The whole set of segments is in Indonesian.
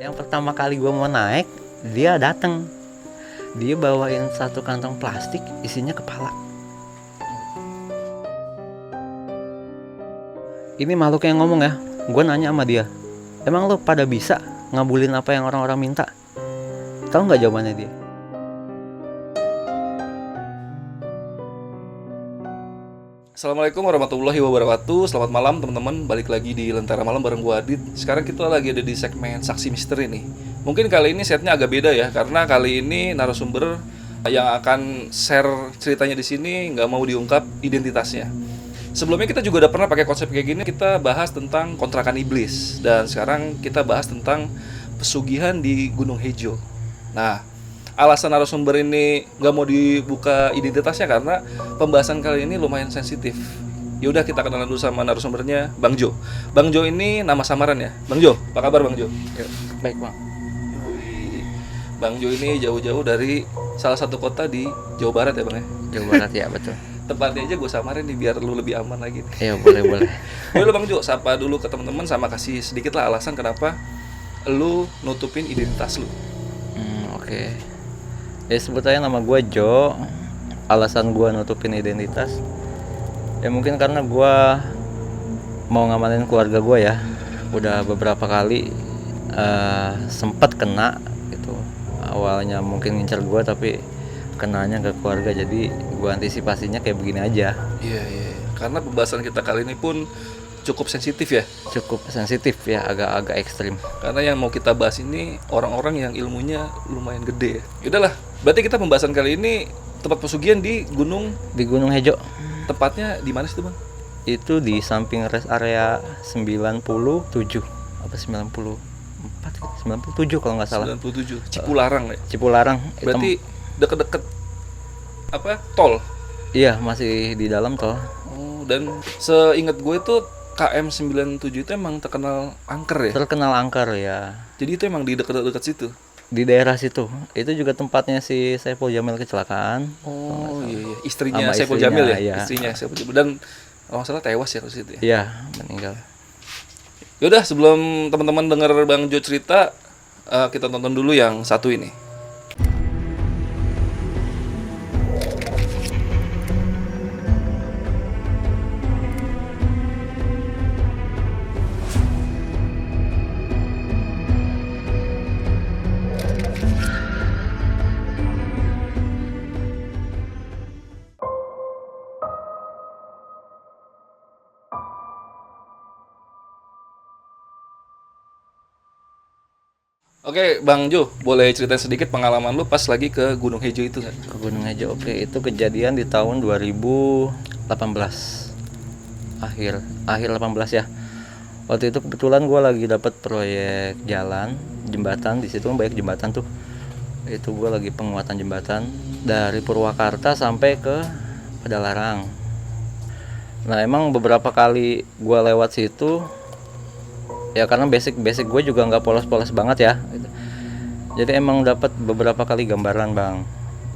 Yang pertama kali gue mau naik, dia datang. Dia bawain satu kantong plastik, isinya kepala. Ini makhluk yang ngomong ya. Gue nanya sama dia, emang lo pada bisa ngabulin apa yang orang-orang minta? Tahu nggak jawabannya dia? Assalamualaikum warahmatullahi wabarakatuh. Selamat malam teman-teman. Balik lagi di Lentera Malam bareng gua Adit. Sekarang kita lagi ada di segmen Saksi Misteri nih. Mungkin kali ini setnya agak beda ya, karena kali ini narasumber yang akan share ceritanya di sini nggak mau diungkap identitasnya. Sebelumnya kita juga udah pernah pakai konsep kayak gini. Kita bahas tentang kontrakan iblis. Dan sekarang kita bahas tentang pesugihan di Gunung Hejo. Nah, alasan narasumber ini nggak mau dibuka identitasnya karena pembahasan kali ini lumayan sensitif. Yaudah kita kenalan dulu sama narasumbernya, Bang Jo. Bang Jo ini nama samaran ya? Bang Jo, apa kabar Bang Jo? Baik bang. Bang Jo ini jauh-jauh dari salah satu kota di Jawa Barat ya Bang ya? Jawa Barat ya, betul. Tempatnya aja gue samarin nih biar lu lebih aman lagi nih. Iya, boleh. Boleh Bang Jo, sapa dulu ke teman-teman sama kasih sedikit lah alasan kenapa lu nutupin identitas lu. Oke. Ya sebut aja nama gue Jo. Alasan gue nutupin identitas, ya mungkin karena gue mau ngamanin keluarga gue ya. Udah beberapa kali sempat kena gitu. Awalnya mungkin ngincer gue tapi kenanya ke keluarga, jadi gue antisipasinya kayak begini aja. Iya. Karena pembahasan kita kali ini pun cukup sensitif ya. Cukup sensitif ya, agak ekstrim. Karena yang mau kita bahas ini orang-orang yang ilmunya lumayan gede ya. Yaudahlah, berarti kita pembahasan kali ini tempat pesugihan di Gunung. Di Gunung Hejo. Tempatnya di mana sih tuh Bang? Itu di samping rest area 97 apa 94 97 kalau nggak salah. 97, Cipularang ya. Cipularang. Berarti deket-deket apa? Tol. Iya, masih di dalam tol. Oh, dan seingat gue itu KM 97 itu emang terkenal angker ya. Terkenal angker ya. Jadi itu emang di dekat-dekat situ. Di daerah situ. Itu juga tempatnya si Saiful Jamil kecelakaan. Oh iya. Istrinya Sama Saiful istrinya, Jamil ya. iya. Istrinya Saiful Jamil, dan kalau nggak salah tewas ya di situ ya. Iya, meninggal. Yaudah, sebelum teman-teman dengar Bang Jo cerita, kita tonton dulu yang satu ini. Oke, Bang Jo, boleh cerita sedikit pengalaman lu pas lagi ke Gunung Hejo itu nggak? Ke Gunung Hejo. Oke, itu kejadian di tahun 2018. Akhir 18 ya. Waktu itu kebetulan gue lagi dapat proyek jalan jembatan. Di situ kan banyak jembatan tuh. Itu gue lagi penguatan jembatan dari Purwakarta sampai ke Padalarang. Nah, emang beberapa kali gue lewat situ ya, karena basic gue juga nggak polos-polos banget ya gitu. Jadi emang dapat beberapa kali gambaran bang,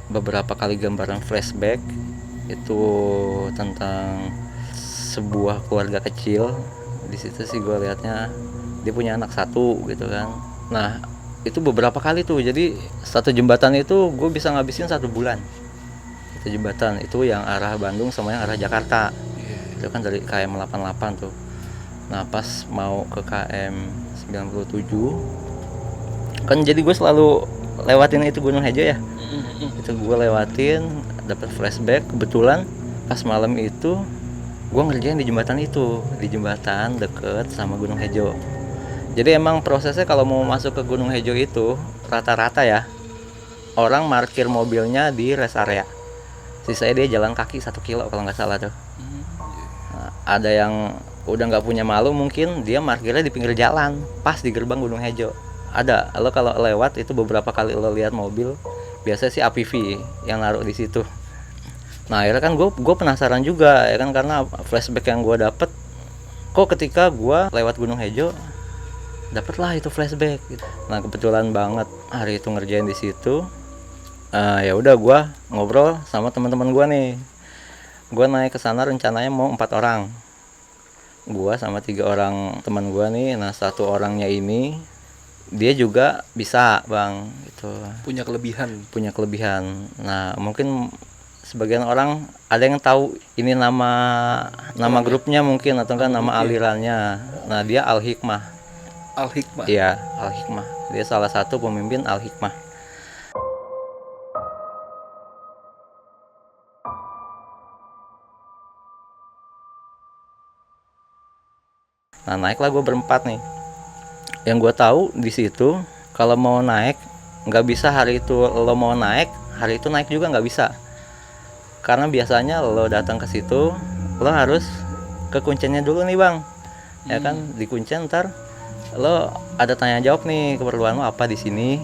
beberapa kali gambaran flashback itu tentang sebuah keluarga kecil. Di situ sih gue lihatnya dia punya anak satu gitu kan. Nah itu beberapa kali tuh, jadi satu jembatan itu gue bisa ngabisin 1 bulan. Itu jembatan itu yang arah Bandung sama yang arah Jakarta. Itu kan dari KM 88 tuh. Nah pas mau ke KM 97 kan jadi gue selalu lewatin itu Gunung Hejo ya. Itu gue lewatin, dapat flashback. Kebetulan pas malam itu gue ngerjain di jembatan itu, di jembatan deket sama Gunung Hejo. Jadi emang prosesnya kalau mau masuk ke Gunung Hejo itu rata-rata ya orang parkir mobilnya di rest area, sisanya dia jalan kaki 1 kilo kalau nggak salah tuh. Nah, ada yang udah nggak punya malu, mungkin dia parkirnya di pinggir jalan pas di gerbang Gunung Hejo. Ada, lo kalau lewat itu beberapa kali lo lihat mobil, biasanya sih APV yang naruh di situ. Nah akhirnya kan gue penasaran juga ya kan, karena flashback yang gue dapet, kok ketika gue lewat Gunung Hejo dapet lah itu flashback gitu. Nah kebetulan banget hari itu ngerjain di situ. Ya udah gue ngobrol sama teman-teman gue nih. Gue naik ke sana rencananya mau 4 orang. Gue sama 3 orang teman gue nih. Nah 1 orangnya ini dia juga bisa bang gitu, Punya kelebihan. punya kelebihan. Nah mungkin sebagian orang ada yang tahu ini nama grupnya mungkin atau enggak nama alirannya. Nah dia Al Hikmah. Al Hikmah. Iya, Al Hikmah. Dia salah satu pemimpin Al Hikmah. Nah naiklah gue berempat nih. Yang gue tahu di situ kalau mau naik nggak bisa hari itu lo mau naik, hari itu naik juga nggak bisa. Karena biasanya lo datang ke situ lo harus ke kuncennya dulu nih bang, ya kan di kuncen ntar lo ada tanya jawab nih keperluan lo apa di sini,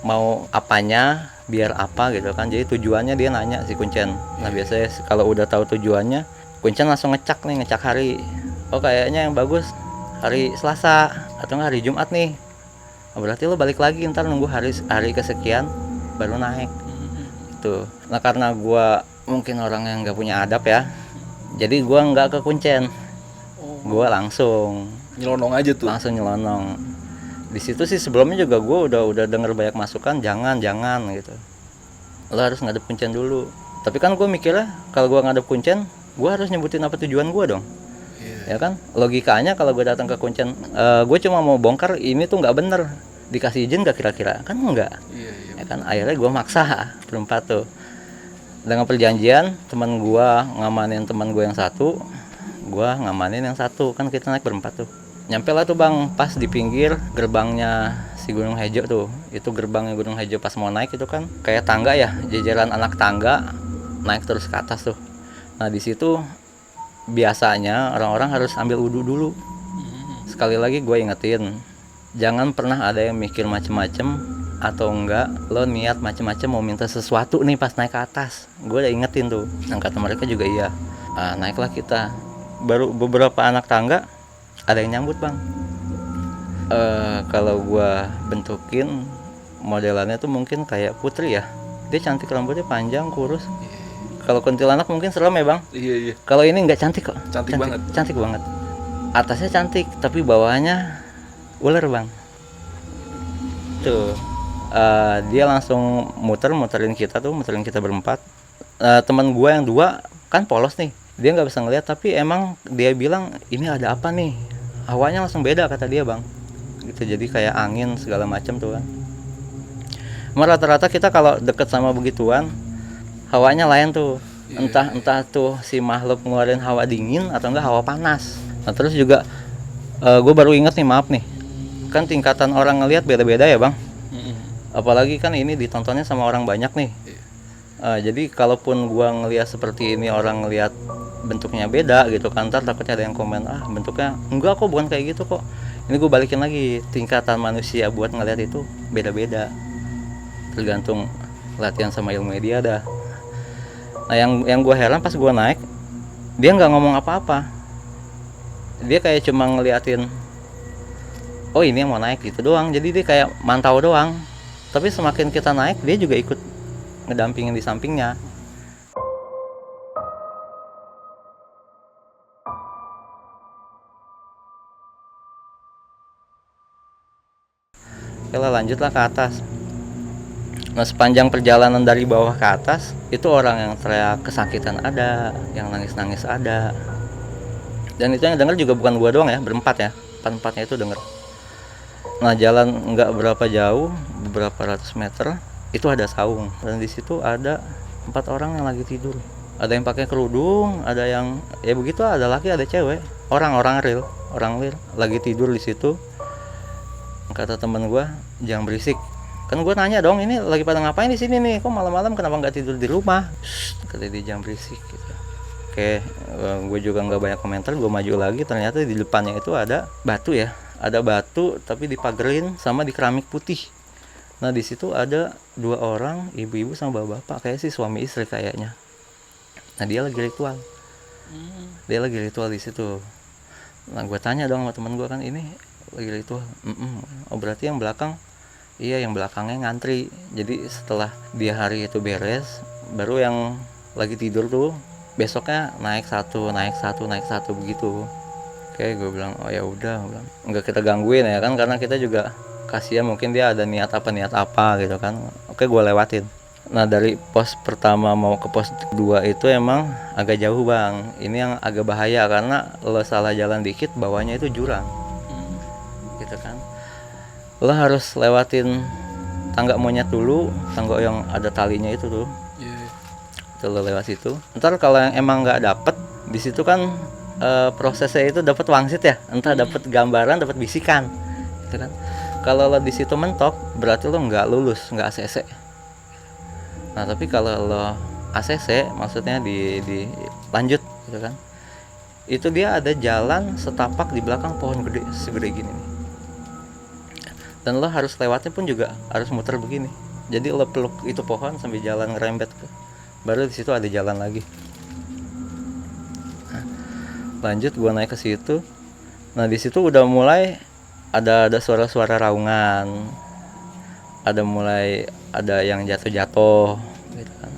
mau apanya, biar apa gitu kan. Jadi tujuannya dia nanya si kuncen. Nah biasanya kalau udah tahu tujuannya, kuncen langsung ngecek nih, ngecek hari. Oh kayaknya yang bagus hari Selasa atau nggak hari Jumat nih. Oh, berarti lo balik lagi ntar nunggu hari kesekian baru naik. Tuh. Nah karena gua mungkin orang yang nggak punya adab ya, jadi gua nggak ke kuncen. Gua langsung Nyelonong aja tuh. langsung nyelonong. Di situ sih sebelumnya juga gue udah denger banyak masukan jangan gitu, lo harus ngadep kuncen dulu. Tapi kan gue mikirnya kalau gue ngadep kuncen gue harus nyebutin apa tujuan gue dong. Ya kan logikanya kalau gue datang ke kuncen gue cuma mau bongkar ini tuh nggak bener, dikasih izin gak kira-kira kan enggak. Ya kan akhirnya gue maksa berempat tuh dengan perjanjian teman gue ngamanin teman gue yang satu, gue ngamanin yang satu, kan kita naik berempat tuh. Nyampe lah tuh bang pas di pinggir gerbangnya si Gunung Hejo tuh. Itu gerbangnya Gunung Hejo pas mau naik itu kan kayak tangga ya, jajaran anak tangga naik terus ke atas tuh. Nah di situ biasanya orang-orang harus ambil wudhu dulu. Sekali lagi gue ingetin, jangan pernah ada yang mikir macem-macem atau enggak lo niat macem-macem mau minta sesuatu nih pas naik ke atas. Gue udah ingetin tuh, dan kata mereka juga iya. Naiklah kita, baru beberapa anak tangga ada yang nyambut bang. Kalau gua bentukin modelannya tuh mungkin kayak putri ya, dia cantik, rambutnya panjang kurus. Kalau kuntilanak mungkin serem ya bang. Iya. Kalau ini nggak cantik kok. Cantik banget. Cantik banget. Atasnya cantik tapi bawahnya ular bang. Tuh dia langsung muterin kita berempat. Teman gua yang dua kan polos nih, dia nggak bisa ngeliat, tapi emang dia bilang ini ada apa nih, hawanya langsung beda kata dia bang gitu. Jadi kayak angin segala macam tuh kan. Rata-rata kita kalau deket sama begituan hawanya lain tuh, entah tuh si makhluk ngeluarin hawa dingin atau enggak hawa panas. Nah terus juga gue baru inget nih, maaf nih, kan tingkatan orang ngelihat beda-beda ya bang. Apalagi kan ini ditontonnya sama orang banyak nih. Jadi kalaupun gua ngelihat seperti ini, orang ngelihat bentuknya beda gitu kan, ntar takutnya ada yang komen bentuknya enggak kok, bukan kayak gitu kok. Ini gue balikin lagi, tingkatan manusia buat ngelihat itu beda-beda, tergantung latihan sama ilmu media dah. Nah yang gue heran pas gue naik, dia nggak ngomong apa-apa, dia kayak cuma ngeliatin, oh ini yang mau naik gitu doang. Jadi dia kayak mantau doang. Tapi semakin kita naik dia juga ikut ngedampingin di sampingnya. Oke lah, lanjutlah ke atas. Nah sepanjang perjalanan dari bawah ke atas itu orang yang teriak kesakitan ada, yang nangis-nangis ada. Dan itu yang denger juga bukan gua doang ya, berempat ya, empat-empatnya itu denger. Nah jalan nggak berapa jauh, beberapa ratus meter itu ada saung, dan di situ ada 4 orang yang lagi tidur. Ada yang pakai kerudung, ada yang ya begitu, ada laki ada cewek, orang real lagi tidur di situ. Kata temen gua jangan berisik. Kan gue nanya dong, ini lagi pada ngapain di sini nih? Kok malam-malam kenapa nggak tidur di rumah? Kata dia jangan berisik. Gitu. Oke, gue juga nggak banyak komentar. Gue maju lagi, ternyata di depannya itu ada batu ya, ada batu tapi dipagerin sama di keramik putih. Nah di situ ada 2 orang, ibu-ibu sama bapak-bapak, kayak sih suami istri kayaknya. Nah dia lagi ritual, di situ. Nah gue tanya dong sama temen gue kan, ini lagi ritual. Oh berarti yang belakang. Iya, yang belakangnya ngantri. Jadi setelah dia hari itu beres, baru yang lagi tidur tuh besoknya naik satu begitu. Oke, gue bilang oh ya udah, nggak kita gangguin ya kan, karena kita juga kasihan mungkin dia ada niat apa gitu kan. Oke, gue lewatin. Nah dari pos pertama mau ke pos 2 itu emang agak jauh bang. Ini yang agak bahaya karena lo salah jalan dikit bawahnya itu jurang gitu kan. Lo harus lewatin tangga monyet dulu, tangga yang ada talinya itu tuh. Itu lo lewat situ. Ntar kalau yang emang nggak dapet di situ kan prosesnya itu dapat wangsit ya, entah dapat gambaran, dapat bisikan gitu kan. Kalau lo di situ mentok berarti lo nggak lulus, nggak ACC. Nah tapi kalau lo ACC maksudnya di lanjut gitu kan, itu dia ada jalan setapak di belakang pohon gede segede gini nih. Dan lo harus lewatnya pun juga harus muter begini. Jadi lo peluk itu pohon sambil jalan ngerembet ke, baru di situ ada jalan lagi. Nah, lanjut gua naik ke situ. Nah di situ udah mulai ada suara-suara raungan. Ada yang jatuh-jatuh gitu kan.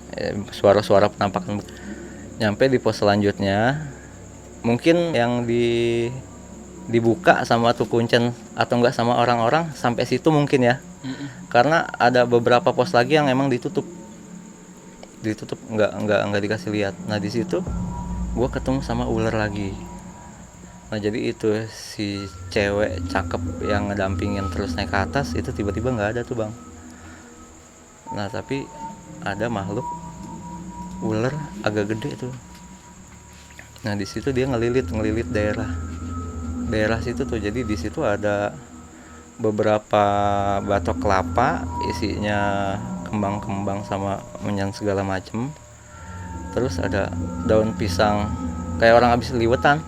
Suara-suara penampakan. Nyampe di pos selanjutnya mungkin yang dibuka sama tuh kuncen atau enggak sama orang-orang sampai situ mungkin ya. Karena ada beberapa pos lagi yang emang ditutup enggak dikasih lihat. Nah di situ gue ketemu sama ular lagi. Nah jadi itu si cewek cakep yang ngedampingin terus naik ke atas itu tiba-tiba nggak ada tuh bang. Nah tapi ada makhluk ular agak gede tuh. Nah di situ dia ngelilit daerah situ tuh. Jadi di situ ada beberapa batok kelapa isinya kembang-kembang sama menyan segala macem. Terus ada daun pisang kayak orang habis liwetan.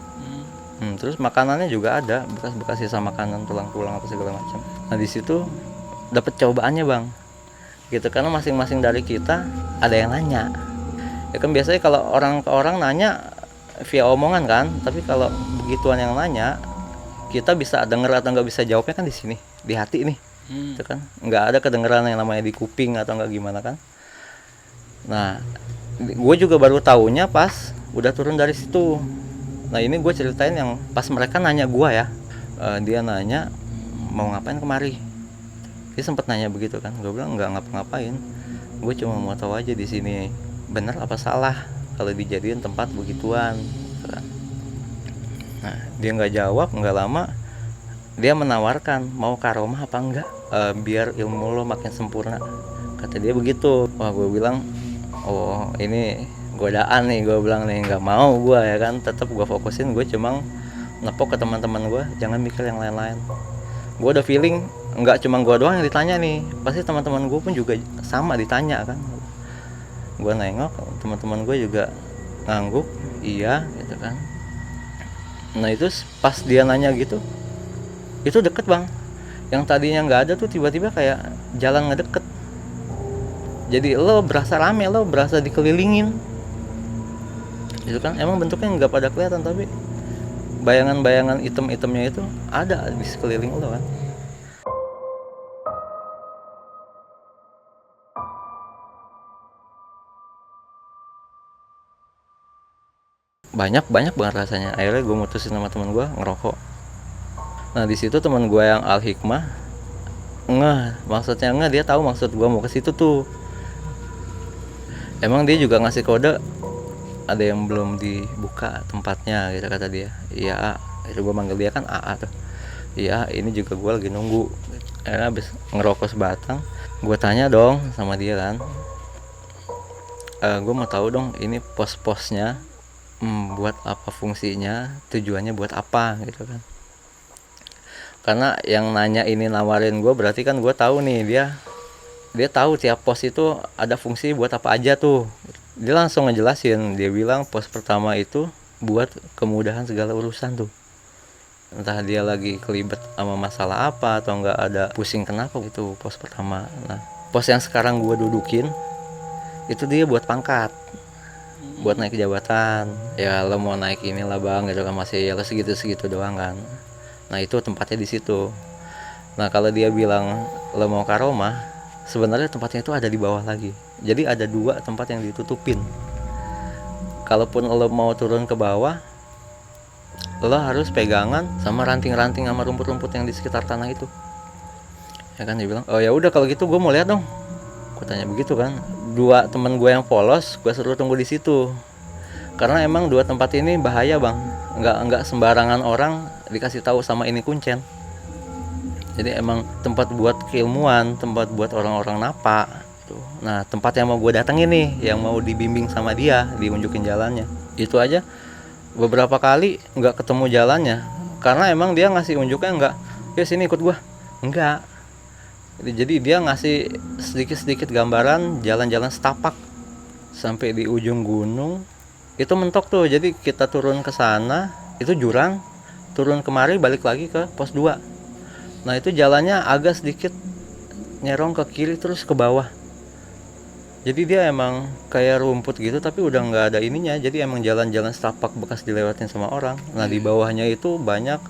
Terus makanannya juga ada, bekas-bekas sisa makanan, tulang-tulang apa segala macam. Nah di situ dapat cobaannya bang, gitu karena masing-masing dari kita ada yang nanya. Ya kan biasanya kalau orang ke orang nanya via omongan kan, tapi kalau begituan yang nanya, kita bisa denger atau nggak bisa jawabnya kan di sini, di hati nih, itu kan nggak ada kedengeran yang namanya di kuping atau nggak gimana kan. Nah, gue juga baru taunya pas udah turun dari situ. Nah ini gue ceritain yang pas mereka nanya gue ya, dia nanya mau ngapain kemari. Dia sempat nanya begitu kan, gue bilang nggak ngapa-ngapain, gue cuma mau tahu aja di sini benar apa salah kalau dijadiin tempat begituan. Nah dia nggak jawab, nggak lama dia menawarkan mau karomah apa enggak, biar ilmu lo makin sempurna, kata dia begitu. Wah gue bilang oh ini godaan nih, gue bilang nih nggak mau gue ya kan, tetap gue fokusin, gue cuma nepok ke teman-teman gue jangan mikir yang lain-lain. Gue udah feeling nggak cuma gue doang yang ditanya nih, pasti teman-teman gue pun juga sama ditanya kan. Gue nengok teman-teman gue juga ngangguk iya gitu kan. Nah itu pas dia nanya gitu, itu deket bang, yang tadinya nggak ada tuh tiba-tiba kayak jalan ngedeket. Jadi lo berasa rame, lo berasa dikelilingin. Itu kan emang bentuknya nggak pada kelihatan tapi bayangan-bayangan item-itemnya itu ada di sekeliling lo kan. Banyak banget rasanya. Akhirnya gue mutusin sama teman gue ngerokok. Nah di situ teman gue yang al hikmah maksudnya dia tahu maksud gue mau ke situ tuh. Emang dia juga ngasih kode ada yang belum dibuka tempatnya gitu kata dia. Iya, itu gue manggil dia kan AA tuh. Iya, ini juga gue lagi nunggu. Akhirnya habis ngerokok sebatang, gue tanya dong sama dia kan. Gue mau tahu dong ini pos-posnya buat apa fungsinya, tujuannya buat apa gitu kan. Karena yang nanya ini nawarin gue berarti kan gue tahu nih dia tahu tiap pos itu ada fungsi buat apa aja tuh. Dia langsung ngejelasin, dia bilang pos pertama itu buat kemudahan segala urusan tuh. Entah dia lagi kelibet sama masalah apa atau enggak ada pusing kenapa gitu pos pertama. Nah, pos yang sekarang gue dudukin itu dia buat pangkat, buat naik jabatan. Ya lo mau naik inilah bang gitu kan, masih ya lo segitu doang kan. Nah itu tempatnya di situ. Nah kalau dia bilang lo mau karomah, sebenarnya tempatnya itu ada di bawah lagi. Jadi ada 2 tempat yang ditutupin. Kalaupun lo mau turun ke bawah, lo harus pegangan sama ranting-ranting sama rumput-rumput yang di sekitar tanah itu. Ya kan dia bilang, oh ya udah kalau gitu gue mau lihat dong. Gue tanya begitu kan. 2 teman gue yang polos gue suruh tunggu di situ, karena emang 2 tempat ini bahaya bang. Nggak sembarangan orang dikasih tahu sama ini kuncen. Jadi emang tempat buat keilmuan, tempat buat orang-orang napa tuh. Nah tempat yang mau gue datengin nih, yang mau dibimbing sama dia, diunjukin jalannya. Itu aja beberapa kali nggak ketemu jalannya, karena emang dia ngasih unjuknya nggak, ya sini ikut gue, enggak. Jadi dia ngasih sedikit-sedikit gambaran jalan-jalan setapak sampai di ujung gunung itu mentok tuh. Jadi kita turun ke sana itu jurang, turun kemari balik lagi ke pos 2. Nah itu jalannya agak sedikit nyerong ke kiri terus ke bawah. Jadi dia emang kayak rumput gitu tapi udah nggak ada ininya. Jadi emang jalan-jalan setapak bekas dilewatin sama orang. Nah di bawahnya itu banyak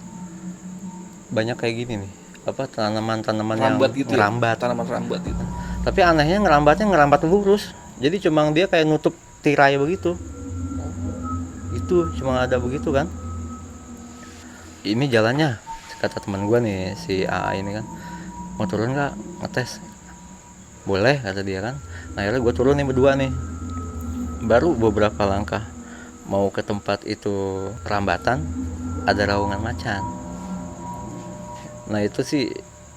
kayak gini nih, apa tanaman-tanaman yang Gitu ngerambat. ya? Tanaman rambat gitu. Tapi anehnya ngerambat lurus. Jadi cuma dia kayak nutup tirai begitu. Itu cuma ada begitu kan. Ini jalannya, kata teman gue nih si AA ini kan, mau turun nggak ngetes? Boleh kata dia kan. Nah akhirnya gue turun nih berdua nih. Baru beberapa langkah mau ke tempat itu rambatan, ada raungan macan. Nah itu sih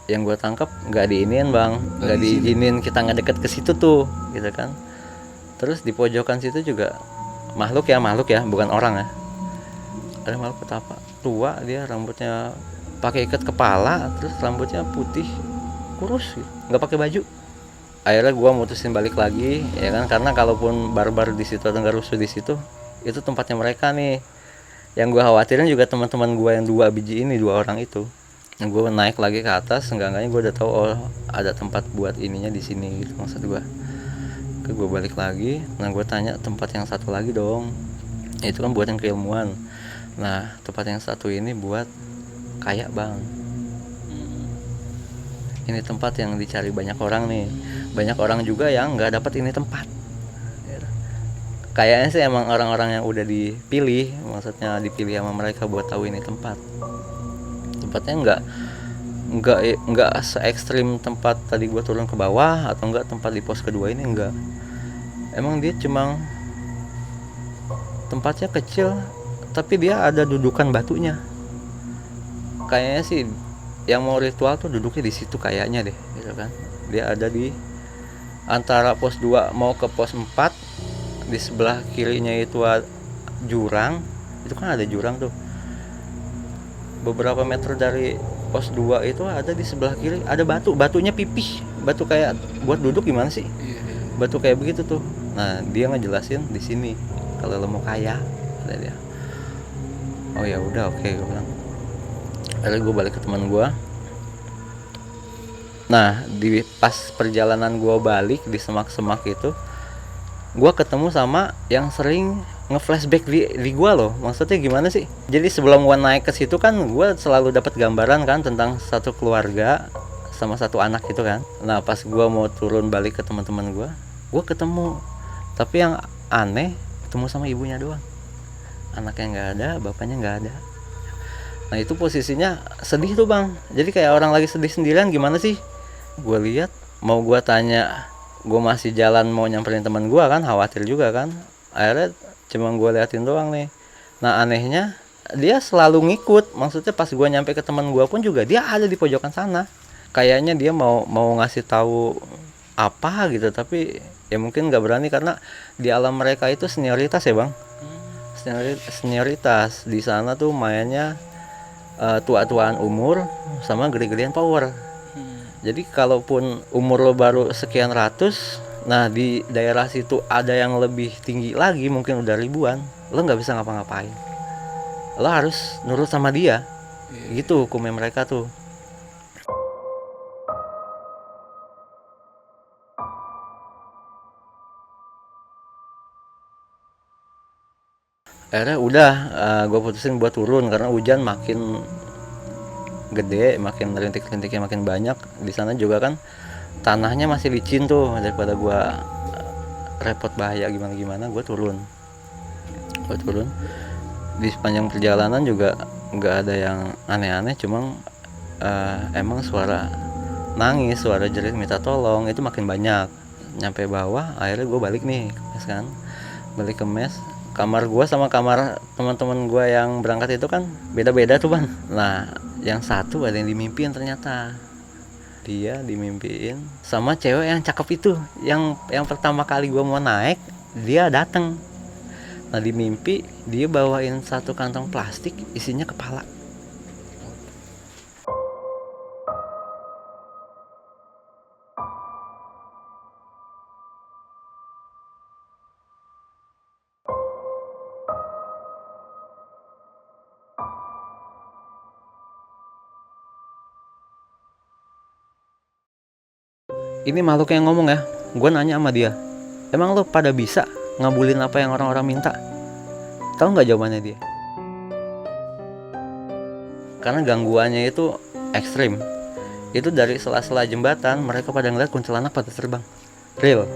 yang gue tangkap nggak diinin bang, nggak diizinin kita ngedeket ke situ tuh, gitu kan. Terus di pojokan situ juga makhluk ya, bukan orang ya. Ada makhluk petapa tua, dia rambutnya pakai ikat kepala, terus rambutnya putih kurus, nggak pakai baju. Akhirnya gue mutusin balik lagi, ya kan, karena kalaupun barbar di situ atau nggak rusuh di situ, itu tempatnya mereka nih. Yang gue khawatirin juga teman-teman gue yang 2 biji ini, 2 orang itu. Gue naik lagi ke atas, enggak-enggaknya gue udah tahu oh ada tempat buat ininya di sini gitu maksud gue. Gue balik lagi, nah gue tanya tempat yang satu lagi dong. Itu kan buat yang keilmuan. Nah tempat yang satu ini buat kayak bang. Ini tempat yang dicari banyak orang nih. Banyak orang juga yang nggak dapat ini tempat. Kayaknya sih emang orang-orang yang udah dipilih, maksudnya dipilih sama mereka buat tahu ini tempat. Tempatnya nggak se ekstrim tempat tadi gue turun ke bawah, atau enggak tempat di pos kedua ini, enggak. Emang dia cuma tempatnya kecil tapi dia ada dudukan batunya. Kayaknya sih yang mau ritual tuh duduknya di situ kayaknya deh, gitu kan. Dia ada di antara pos 2 mau ke pos 4, di sebelah kirinya itu jurang. Itu kan ada jurang tuh. Beberapa meter dari pos 2 itu ada di sebelah kiri ada batunya pipih, batu kayak buat duduk gimana sih, batu kayak begitu tuh. Nah dia ngejelasin di sini kalau lo mau kaya, kata dia. Oh ya udah oke, gue bilang. Akhirnya gue balik ke teman gue. Nah di pas perjalanan gue balik di semak-semak itu, gue ketemu sama yang sering nge-flashback di gue loh. Maksudnya gimana sih? Jadi sebelum gue naik ke situ kan gue selalu dapat gambaran kan tentang satu keluarga sama satu anak gitu kan. Nah pas gue mau turun balik ke teman-teman gue ketemu. Tapi yang aneh ketemu sama ibunya doang. Anaknya nggak ada, bapaknya nggak ada. Nah itu posisinya sedih tuh bang. Jadi kayak orang lagi sedih sendirian gimana sih? Gue lihat mau gue tanya, gue masih jalan mau nyamperin teman gue kan, khawatir juga kan. Akhirnya cuma gue liatin doang nih. Nah anehnya dia selalu ngikut. Maksudnya pas gue nyampe ke teman gue pun juga dia ada di pojokan sana. Kayaknya dia mau ngasih tahu apa gitu, tapi ya mungkin nggak berani karena di alam mereka itu senioritas ya bang. Senioritas di sana tuh mainnya tua-tuaan umur sama gede-gedean power. Jadi kalaupun umur lo baru sekian ratus, nah di daerah situ ada yang lebih tinggi lagi, mungkin udah ribuan, lo nggak bisa ngapa-ngapain. Lo harus nurut sama dia. Gitu hukumnya mereka tuh. Akhirnya udah gue putusin buat turun karena hujan makin gede, makin rintik-rintiknya makin banyak. Di sana juga kan tanahnya masih licin tuh, daripada gue repot bahaya gimana gue turun. Di sepanjang perjalanan juga nggak ada yang aneh-aneh, cuma emang suara nangis, suara jerit minta tolong itu makin banyak. Nyampe bawah, akhirnya gue balik nih ke mes kan. Balik ke mes, kamar gue sama kamar teman-teman gue yang berangkat itu kan beda-beda tuh Bang. Nah, yang satu ada yang dimimpiin ternyata. Dia dimimpiin sama cewek yang cakep itu, yang pertama kali gue mau naik, dia datang. Nah, di mimpi dia bawain satu kantong plastik isinya kepala. Ini makhluk yang ngomong ya. Gue nanya sama dia, emang lo pada bisa ngabulin apa yang orang-orang minta? Tahu nggak jawabannya dia? Karena gangguannya itu ekstrim. Itu dari sela-sela jembatan mereka pada ngeliat kuntilanak pada terbang. Real.